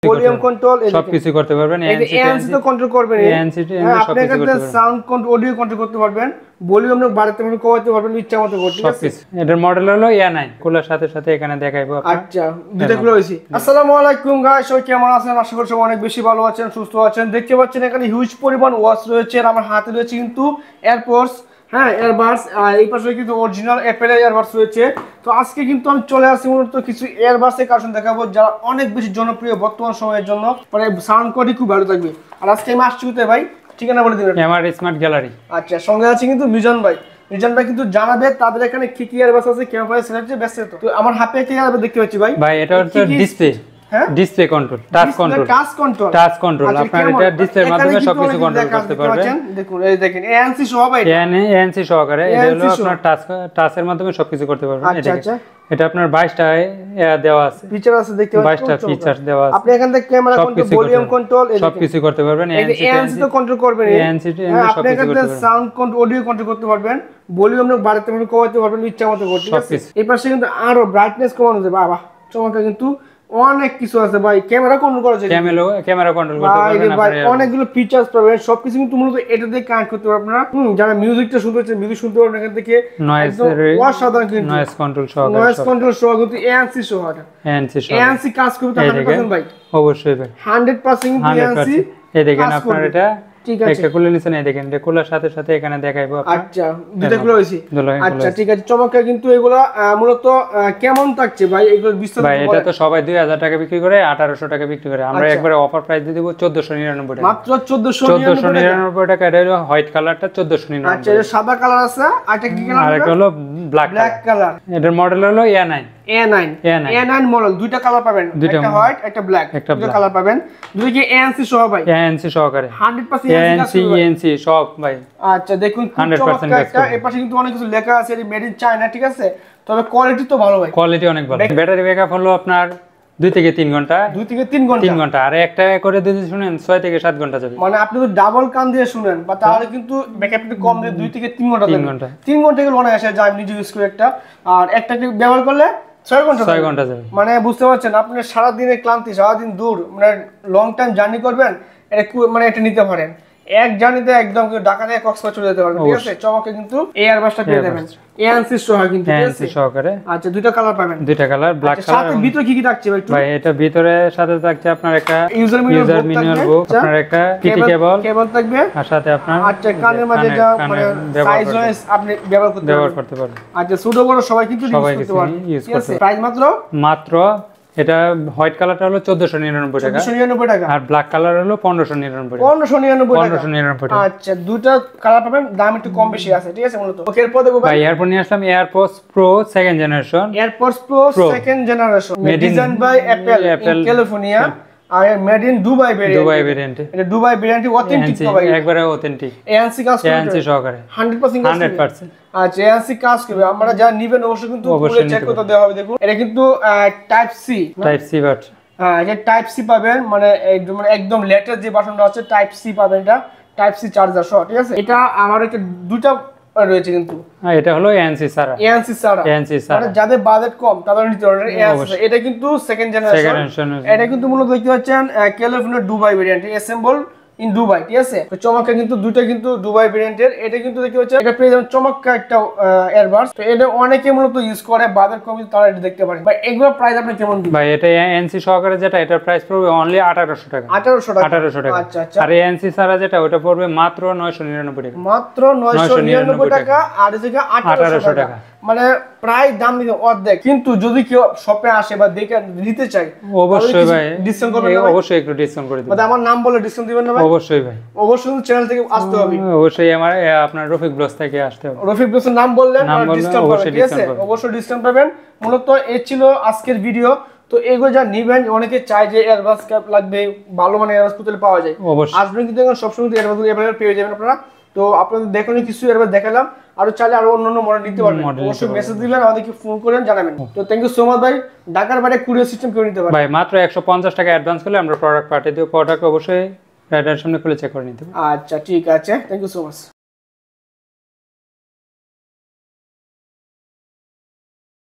Volume control সবকিছু করতে পারবেন। এএনসি তো কন্ট্রোল করবেন, এএনসি আপনি এখানে সাউন্ড কন্ট্রোল, অডিও কন্ট্রোল করতে পারবেন, ভলিউম বাড়াতে পারবেন, কমাতে পারবেন, ইচ্ছা মতো করতে পারবেন সবকিছু। এটার মডেল হলো A9, খোলার সাথে সাথে এখানে দেখাইবো আপনারা। আচ্ছা, দুইটা খুলে হইছে। আসসালামু আলাইকুম গাইস, সবাই কেমন আছেন? আশা করি সবাই অনেক বেশি ভালো আছেন, সুস্থ আছেন। দেখতে পাচ্ছেন এখানে হিউজ পরিমাণ ওয়াচ রয়েছে, আর আমার হাতে রয়েছে কিন্তু এয়ারপডস, হ্যাঁ এয়ারবাডস, আর এই পাশে কিন্তু অরিজিনাল অ্যাপেল এয়ারবাডস রয়েছে। তো আজকে কিন্তু আমি চলে আসছি মূলত কিছু এয়ারবাডসের কালেকশন দেখাবো, যারা অনেক বেশি জনপ্রিয় বর্তমান সময়ের জন্য, মানে সাউন্ড কোয়ালিটি খুব ভালো থাকবে। আর আজকে আমি আসছি কোথায় ভাই, ঠিকানা বলে দিবেন? আমার স্মার্ট গ্যালারি। আচ্ছা, সঙ্গে আছে কিন্তু মিজান ভাই। মিজান ভাই কিন্তু জানাবে তাদের এখানে কি কি এয়ারবাডস আছে, কেমন ভাই সিলেক্ট ব্যস্ত। তো আমার হাতে কি এয়ারবাডস দেখতে পাচ্ছি ভাই? ভাই এটা হচ্ছে ডিসপ্লে, হ্যাঁ display control, touch control, touch control. আপনারা এটা ডিসপ্লের মাধ্যমে সবকিছু কন্ট্রোল করতে পারবেন। দেখুন এই দেখেন এএনসি সহ ভাই, এএনসি সহকারে এটা হলো আপনার টাচের মাধ্যমে সবকিছু করতে পারবেন। আচ্ছা, এটা আপনার 22টা দেওয়া আছে, ফিচার আছে দেখতে পাচ্ছেন, 22টা ফিচার দেওয়া আছে। আপনি এখান থেকে ক্যামেরা কন্ট্রোল, ভলিউম কন্ট্রোল, সবকিছু করতে পারবেন। এএনসি তো কন্ট্রোল করবেন, এএনসি আপনি এখান থেকে সাউন্ড কন্ট্রোল, অডিও কন্ট্রোল করতে পারবেন, ভলিউম বাড়াতে পারবেন, কমাতে পারবেন, ইচ্ছা মতো করতে পারবেন। এই পাশে কিন্তু আরো ব্রাইটনেস কমানো যায়, বাবা চমৎকার, কিন্তু অনেক কিছু আছে ভাই। ক্যামেরা কন্ট্রোল করা যায়, ক্যামেরা কন্ট্রোল করতে পারবেন আপনি, অনেকগুলো ফিচারস পাবেন, সবকিছু কিন্তু মূলত এটা দিয়ে কানেক্ট করতে পারবেন আপনারা। যারা মিউজিকটা শুনতে চান মিউজিক শুনতে পারবেন এখান থেকে। অসাধারণ কিন্তু নয়েজ কন্ট্রোল সহ, নয়েজ কন্ট্রোল সহ কিন্তু এএনসি সহ, এএনসি কাজ করবে তো 100% ভাই, অবশ্যই ভাই 100% এএনসি। এই দেখেন আপনার এটা ঠিক আছে, একটা খুলে নিছেন, এই দেখেন এটা খোলার সাথে সাথে এখানে দেখাইবো আপনারা। আচ্ছা, দুটো খুলে হইছে। আচ্ছা ঠিক আছে, চমৎকার। কিন্তু এগুলা মূলত কেমন থাকছে ভাই, এগুলো বিস্তারিত ভাই? এটা তো সবাই 2000 টাকা বিক্রি করে, 1800 টাকা বিক্রি করে, আমরা একবারে অফার প্রাইস দিয়ে দেব 1499 টাকা, মাত্র 1499 টাকা। এটা হলো হোয়াইট কালারটা 1499। আচ্ছা, এটা সাদা কালার আছে, আরেকটা কি কালার? আরেকটা হলো ব্ল্যাক কালার। এটার মডেল হলো A9 মডেল, দুইটা কালার পাবেন, একটা হোয়াইট একটা ব্ল্যাক, দুটো কালার পাবেন। দুটো কি এএনসি সহ ভাই? এএনসি সহকারে 100% এএনসি সব ভাই। আচ্ছা দেখুন, 100% একটা। এর পাশে কিন্তু অনেক কিছু লেখা আছে, মেড ইন চায়না, ঠিক আছে? তবে কোয়ালিটি তো ভালো ভাই, কোয়ালিটি অনেক ভালো। ব্যাটারি ব্যাকআপ হলো আপনার 2 থেকে 3 ঘন্টা, 2 থেকে 3 ঘন্টা, 3 ঘন্টা। আর একটা করে যদি শুনেন 6 থেকে 7 ঘন্টা যাবে। মানে আপনি যদি ডাবল কান দিয়ে শুনেন বা তাহলে কিন্তু ব্যাকআপটা কম দিয়ে 2 থেকে 3 ঘন্টা যাবে। 3 ঘন্টা গেলে অনেক আসে যায়, আমি নিজে ইউজ করি একটা। আর একটা ব্যবহার করলে 6 ঘন্টা যাবে। মানে বুঝতে পারছেন, আপনি সারা দিনের ক্লান্তি, সারা দিন দূর, মানে লং টাইম জার্নি করবেন, এটা মানে এটা নিতে পারেন। এক জার্নিতে একদম ঢাকা থেকে কক্সবাজার চলে যেতে পারবেন, ঠিক আছে? চমকে কিন্তু এয়ারবাসটা পেয়ে যাবেন এএনসি সহ, কিন্তু এএনসি সহকারে। আচ্ছা, দুটো কালার পাবেন, দুইটা কালার, ব্ল্যাক কালার। সাথে ভিতরে কি কি থাকছে ভাই? ভাই এটা ভিতরে সাথে থাকছে আপনার একটা ইউজার ম্যানুয়াল বুক, আপনার একটা পিটি কেবল থাকবে, আর সাথে আপনার আচ্ছা কানের মাঝে যা মানে সাইজ ওয়াইজ আপনি ব্যবহার করতে পারবেন। আচ্ছা, ছোট বড় সবাই কিন্তু ইউজ করতে পারবেন, ঠিক আছে? প্রাইস মাত্র এটা হোয়াইট কালারটা হলো 1499 টাকা, 1499 টাকা, আর ব্ল্যাক কালার হলো 1599 টাকা। আচ্ছা, দুটো কালার পাবেন, দাম একটু কম বেশি আছে, ঠিক আছে? মূলত এরপর দেখো ভাই, এরপর নিয়ে আসলাম AirPods pro second generation. AirPods pro second generation, design by Apple in California, আর মেড ইন দুবাই ভেরিয়েন্ট। এটা দুবাই ভেরিয়েন্ট, অথেন্টিক তো ভাই, একবারে অথেন্টিক। এএনসি কাজ করবে, এএনসি সহকারে 100%। আচ্ছা, এএনসি কাজ করবে। আমরা যা নিবেন অবশ্যই কিন্তু পুরো চেক করতে দেওয়া হবে। দেখুন এটা কিন্তু টাইপ সি বাট, হ্যাঁ এটা টাইপ সি পাবেন, মানে একদম লেটেস্ট যে ভার্সনটা আছে টাইপ সি পাবেন, এটা টাইপ সি চার্জার সহ, ঠিক আছে? এটা আমার একটা দুটো রয়েছে কিন্তু, এটা হলো এএনসি সারা, মানে যাদের বাজেট কম তাদের নিতে পারবেন এএনসি। এটা কিন্তু সেকেন্ড জেনারেশন, এটা কিন্তু মূলত দেখতে পাচ্ছেন California Dubai variant, assemble in Dubai, ঠিক আছে? তো চমৎকার কিন্তু দুটো কিন্তু দুবাই ভেরিয়েন্টের। এটা কিন্তু দেখতে পাচ্ছেন, এটা পেয়ে যাবেন চমৎকার একটা এয়ারবাডস। তো এটা অনেকে মূলত ইউজ করে, বাজার কম, তারা এটা দেখতে পারেন। ভাই এগুলোর প্রাইস আপনি কেমন দিবেন? ভাই এটা এএনসি সহকারে যেটা, এটার প্রাইস পড়বে অনলি 1800 টাকা, 1800 টাকা। আচ্ছা আচ্ছা। আর এএনসি ছাড়া যেটা ওটা পড়বে মাত্র 999 টাকা, মাত্র 999 টাকা। আর এদিকে 1800 টাকা, মানে প্রায় দাম দিতে অর্ধেক। কিন্তু যদি কেউ শপে আসে বা দেখে নিতে চায়, অবশ্যই ভাই ডিসকাউন্ট করবেন, অবশ্যই একটু ডিসকাউন্ট করে দিবেন। মানে আমার নাম বলে ডিসকাউন্ট দিবেন না ভাই? অবশ্যই ভাই, অবশ্যই চ্যানেল থেকে আসতে হবে, অবশ্যই আমার আপনার রফিক ব্লগস থেকে আসতে হবে। রফিক ব্লগসের নাম বললেন ডিসকাউন্ট পাবেন, ঠিক আছে? অবশ্যই ডিসকাউন্ট পাবেন। মূলত এই ছিল আজকের ভিডিও। তো এগুলো যা নিবেন, অনেকে চায় যে এয়ারবাস ক্যাপ লাগবে, ভালো মানে এয়ারবাস কোথায় পাওয়া যায়, আসবেন কিন্তু সবসময় এয়ারবাস পেয়ে যাবেন আপনারা। তো আপনাদের দেখানো কিছু এয়ারবাস দেখালাম, আরো চাইলে আরো অন্যান্য মডেল নিতে পারবেন, অবশ্যই মেসেজ দিবেন, আমাদেরকে ফোন করেন, জানাবেন। তো থ্যাংক ইউ সো মাচ ভাই। ঢাকার বাইরে কুরিয়ার সিস্টেম কেউ নিতে পারেন ভাই, মাত্র 150 টাকা অ্যাডভান্স করলে আমরা প্রোডাক্ট পাঠিয়ে দেব। প্রোডাক্ট অবশ্যই রাইডার সামনে খুলে চেক করে নিতে হবে। আচ্ছা ঠিক আছে, থ্যাংক ইউ সো মাচ।